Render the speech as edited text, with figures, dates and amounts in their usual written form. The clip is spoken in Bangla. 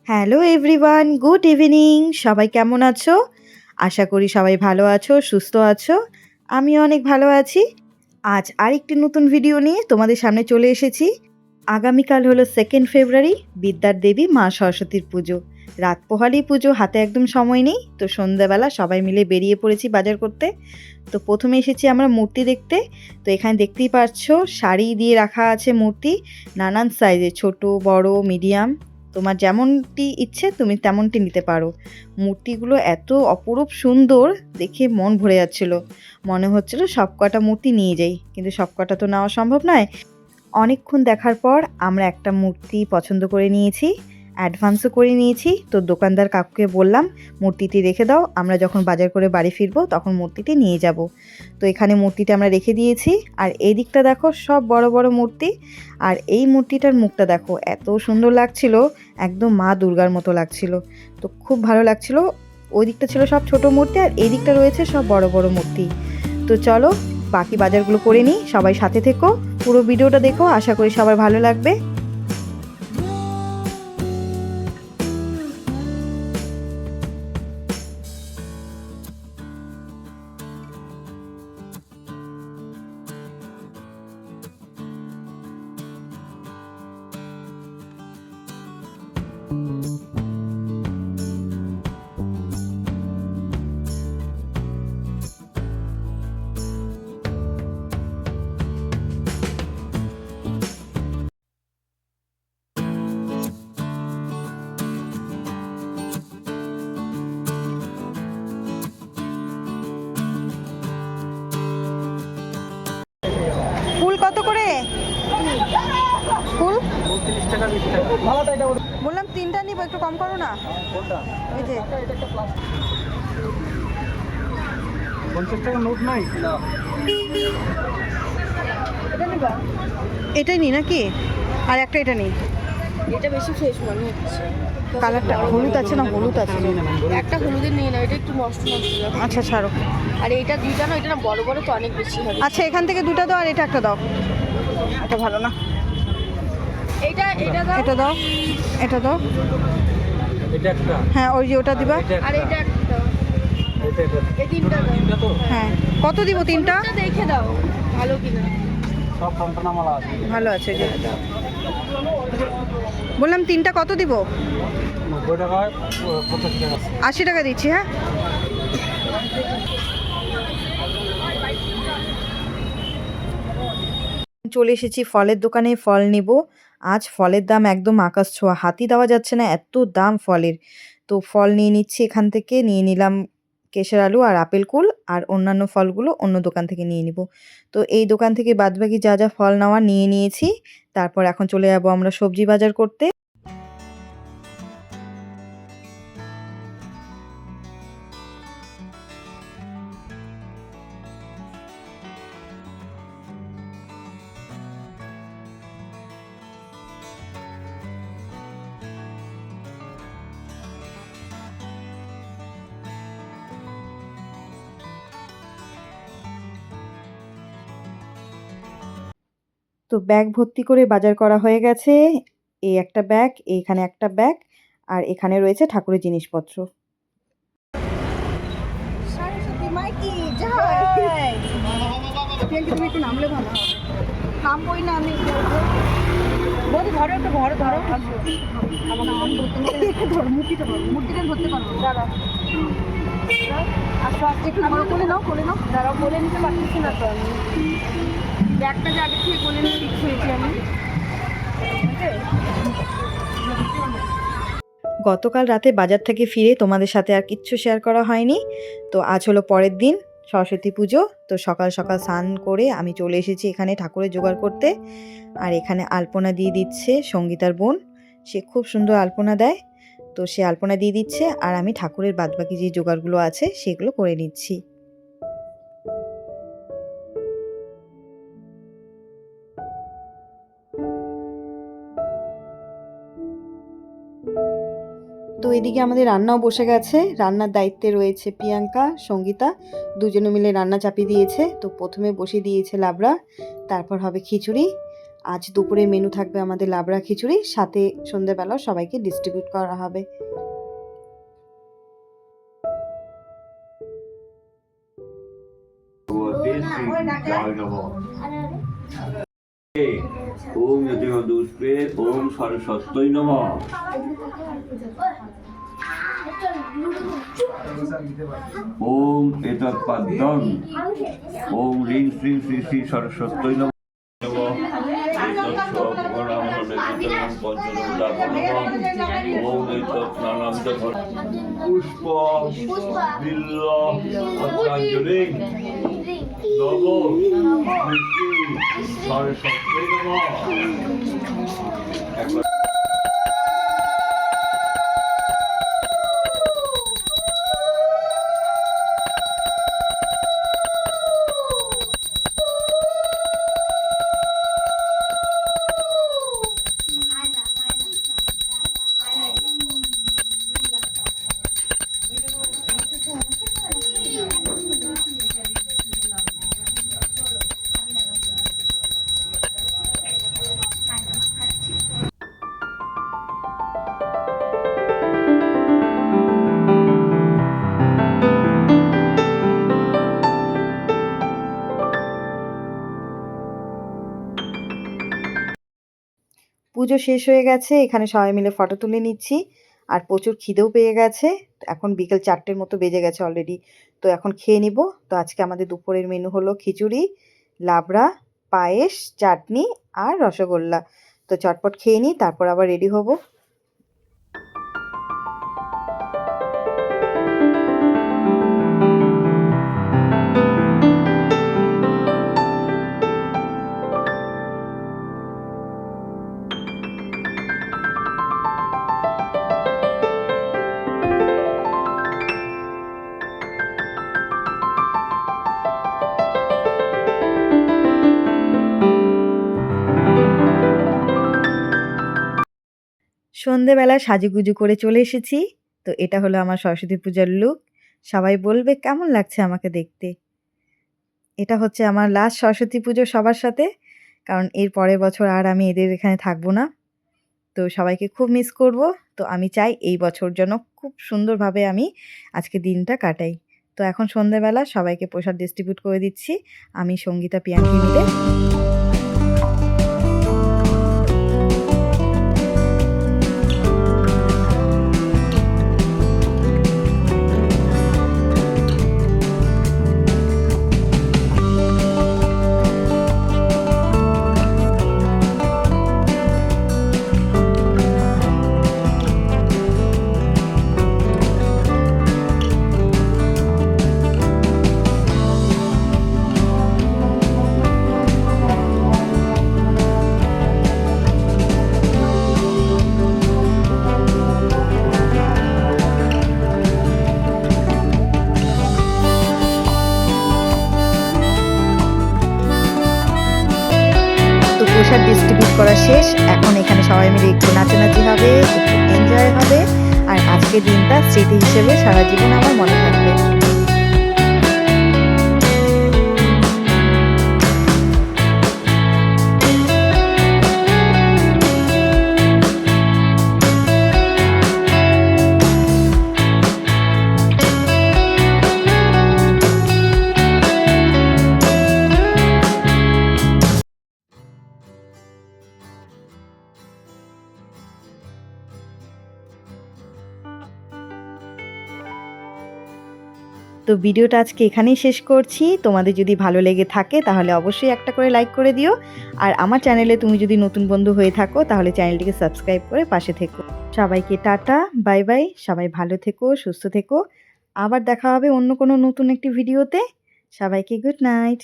Hello everyone, good evening. সবাই কেমন আছো? আশা করি সবাই ভালো আছো, সুস্থ আছো। আমিও অনেক ভালো আছি। আজ আরেকটি নতুন ভিডিও নিয়ে তোমাদের সামনে চলে এসেছি। আগামীকাল হলো 2nd ফেব্রুয়ারি, বিদ্যার দেবী মা সরস্বতীর পুজো। রাত পোহালেই পুজো, হাতে একদম সময় নেই। তো সন্ধ্যাবেলা সবাই মিলে বেরিয়ে পড়েছি বাজার করতে। তো প্রথমে এসেছি আমরা মূর্তি দেখতে। তো এখানে দেখতেই পাচ্ছ শাড়ি দিয়ে রাখা আছে মূর্তি, নানান সাইজে, ছোট বড় মিডিয়াম। তোমার যেমনটি ইচ্ছে তুমি তেমনটি নিতে পারো। মূর্তিগুলো এত অপরূপ সুন্দর, দেখে মন ভরে যাচ্ছিল। মনে হচ্ছিল সব কটা মূর্তি নিয়ে যাই, কিন্তু সব কটা তো নেওয়া সম্ভব নয়। অনেকক্ষণ দেখার পর আমরা একটা মূর্তি পছন্দ করে নিয়েছি, অ্যাডভান্সও করে নিয়েছি। তো দোকানদার কাকুকে বললাম মূর্তিটি রেখে দাও, আমরা যখন বাজার করে বাড়ি ফিরবো তখন মূর্তিটি নিয়ে যাব। তো এখানে মূর্তিটা আমরা রেখে দিয়েছি। আর এই দিকটা দেখো, সব বড় বড় মূর্তি। আর এই মূর্তিটার মুখটা দেখো, এত সুন্দর লাগছিল, একদম মা দুর্গার মতো লাগছিল। তো খুব ভালো লাগছিল। ওই দিকটা ছিল সব ছোট মূর্তি, আর এই দিকটা রয়েছে সব বড় বড় মূর্তি। তো চলো বাকি বাজারগুলো করে নিই, সবাই সাথে থেকো, পুরো ভিডিওটা দেখো, আশা করি সবার ভালো লাগবে। ফুল কত করে? ফুল বললাম 3টা নিব, একটু কম করো না। এই যে 50 টাকা নোট নাই। এটাই নি নাকি? আর একটা এটা নেই। এটা বেশি ফ্রেশ মনে হচ্ছে। কালারটা হলুদ আছে না? হলুদ আছে। একটা হলুদের নিয়ে না, এটা একটু নষ্ট নষ্ট লাগে। আচ্ছা ছাড়ো। আর এইটা দুইটা না, এটা না বড় বড় তো অনেক বেশি হবে। আচ্ছা এখান থেকে 2টা দাও, আর এটা একটা দাও। এটা ভালো না। এটা এটা দাও, এটা দাও, এটা দাও। এটা একটা, হ্যাঁ ওই যে ওটা দিবা। আর এটা একটা দাও। এই তিনটা দাও। তিনটা তো হ্যাঁ কত দিব? 3টা এটা দেখে দাও ভালো কিনা। সব টনটনা মালা আছে। ভালো আছে যে। বললাম 3টা কত দিব? 90 টাকায় 85 টাকা আছে। 80 টাকা দিচ্ছি। হ্যাঁ চলে এসেছি ফলের দোকানে, ফল নেব। আজ ফলের দাম একদম আকাশ ছোঁয়া, হাতই দেওয়া যাচ্ছে না, এত দাম ফলের। তো ফল নিয়ে নিচ্ছি এখান থেকে। নিয়ে নিলাম কেশর আলু আর আপেল কুল, আর অন্যান্য ফলগুলো অন্য দোকান থেকে নিয়ে নিব। তো এই দোকান থেকে বাদবাকি যা যা ফল নেওয়ার নিয়ে নিয়েছি। তারপর এখন চলে যাব আমরা সবজি বাজার করতে। তো ব্যাগ ভর্তি করে বাজার করা হয়ে গেছে। এই একটা ব্যাগ, এইখানে একটা ব্যাগ, আর এখানে রয়েছে ঠাকুরের জিনিসপত্র। সরস্বতী মাইকি জয়। তুমি একটু নামলে ভালো হবে। নামবই না আমি। বড় ধরো, একটু ধরো ধরো। আমার নাম ধরো, মূর্তিটা ধরো, মূর্তিটা ধরতে পারবো। দাঁড়াও আচ্ছা একটু ধরো, কোলে নাও, কোলে নাও। দাঁড়াও, কোলে নিতে পারতেছি না তো আমি। ব্যাগটা যে আগে থেকে কোলে নিয়ে ফিক্স হয়েছি আমি। গতকাল রাতে বাজার থেকে ফিরে তোমাদের সাথে আর কিচ্ছু শেয়ার করা হয়নি। তো আজ হলো পরের দিন, সরস্বতী পুজো। তো সকাল সকাল স্নান করে আমি চলে এসেছি এখানে ঠাকুরের জোগাড় করতে। আর এখানে আলপনা দিয়ে দিচ্ছে সঙ্গীতার বোন, সে খুব সুন্দর আলপনা দেয়। তো সে আলপনা দিয়ে দিচ্ছে, আর আমি ঠাকুরের বাদবাকি যে জোগাড়গুলো আছে সেগুলো করে নিচ্ছি। তো এদিকে আমাদের রান্নাও বসে গেছে। রান্নার দায়িত্বে রয়েছে প্রিয়াঙ্কা, সঙ্গীতা, দুজনে মিলে রান্না চাপিয়ে দিয়েছে। তো প্রথমে বসিয়ে দিয়েছে লাবড়া, তারপর হবে খিচুড়ি। আজ দুপুরে মেনু থাকবে আমাদের লাবড়া খিচুড়ি, সাথে সন্ধ্যেবেলাও সবাইকে ডিস্ট্রিবিউট করা হবে। ওম যতিমদুষ্পে ওম সরস্বত্যৈ নমঃ। ওম এতৎপদ্মং ওম হ্রিং শ্রীং শ্রী শ্রী সরস্বত্যৈ নমঃ। পুষ্প বিল্ল অত্রাঞ্জলি নব সরস্বত্যৈ নমঃ। পুজো শেষ হয়ে গেছে, এখানে সবাই মিলে ফটো তুলে নিচ্ছি। আর প্রচুর খিদেও পেয়ে গেছে, এখন বিকেল 4টের মতো বেজে গেছে অলরেডি। তো এখন খেয়ে নিব। তো আজকে আমাদের দুপুরের মেনু হলো খিচুড়ি, লাবড়া, পায়েস, চাটনি আর রসগোল্লা। তো চটপট খেয়ে নিই, তারপর আবার রেডি হব। সন্ধেবেলা সাজুগুজু করে চলে এসেছি। তো এটা হলো আমার সরস্বতী পূজার লুক। সবাই বলবে কেমন লাগছে আমাকে দেখতে। এটা হচ্ছে আমার লাস্ট সরস্বতী পুজো সবার সাথে, কারণ এর পরের বছর আর আমি এদের এখানে থাকবো না। তো সবাইকে খুব মিস করব। তো আমি চাই এই বছর যেন খুব সুন্দরভাবে আমি আজকে দিনটা কাটাই। তো এখন সন্ধেবেলা সবাইকে প্রসাদ ডিস্ট্রিবিউট করে দিচ্ছি, আমি সঙ্গীতা পিয়াঙ্কি মিলে। প্রসাদ ডিস্ট্রিবিউট করা শেষ, এখন এখানে সবাই মিলে একটু নাচানাচি হবে, একটু এনজয় হবে। আর আজকের দিনটা স্মৃতি হিসেবে সারা জীবন আমার মনে থাকবে। তো ভিডিওটা আজকে এখানেই শেষ করছি। তোমাদের যদি ভালো লেগে থাকে তাহলে অবশ্যই একটা করে লাইক করে দিও। আর আমার চ্যানেলে তুমি যদি নতুন বন্ধু হয়ে থাকো তাহলে চ্যানেলটিকে সাবস্ক্রাইব করে পাশে থেকো। সবাইকে টাটা, বাই বাই। সবাই ভালো থেকো, সুস্থ থেকো। আবার দেখা হবে অন্য কোনো নতুন একটি ভিডিওতে। সবাইকে গুড নাইট।